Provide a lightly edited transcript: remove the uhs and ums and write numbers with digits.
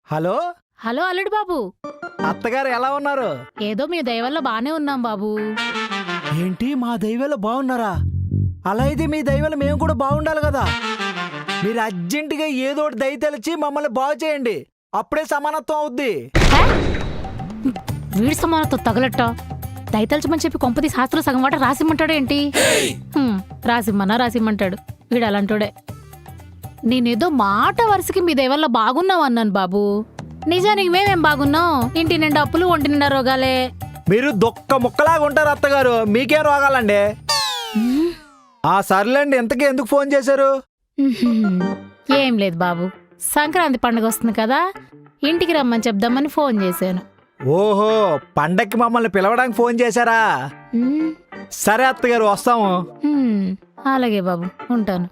Hello hello అల్లుడు బాబు. అత్తగారు ఎలా ఉన్నారు? ఏదో మీ దయ వల్ల బానే ఉన్నాం బాబు. ఏంటి మా దైవాలు బాగున్నారా? అలా అయితే మీ దైవాలు మేము కూడా బాగుండాలి కదా. మీరు అర్జెంటుగా ఏదో ఒకటి దయ తెలిచి మమ్మల్ని బాగు చేయండి, అప్పుడే సమానత్వం అవుద్ది. హే? వీడి సమానత్వం తగలట్ట. దయతలచమని చెప్పి కొంపది శాస్త్రం సగం వాట రాసిమ్మంటాడు ఏంటి? రాసిమ్మంటాడు వీడు అలాంటోడే. నేనేదో మాట వరుసకి మీ దయ వల్ల బాగున్నావు అన్నాను బాబు. నిజానికి మేమేం బాగున్నాం? ఇంటి నిండా అప్పులు, ఒంటి నిండా రోగాలే. మీరు దొక్క ముక్కలాగా ఉంటారు అత్తగారు, మీకేం రోగాలండి? సర్లేండి, ఇంతకీ ఎందుకు ఫోన్ చేశారు? ఏం లేదు బాబు, సంక్రాంతి పండుగ వస్తుంది కదా, ఇంటికి రమ్మని చెప్దామని ఫోన్ చేశాను. ఓహో, పండక్కి మమ్మల్ని పిలవడానికి ఫోన్ చేశారా? సరే అత్తగారు, వస్తాము. అలాగే బాబు, ఉంటాను.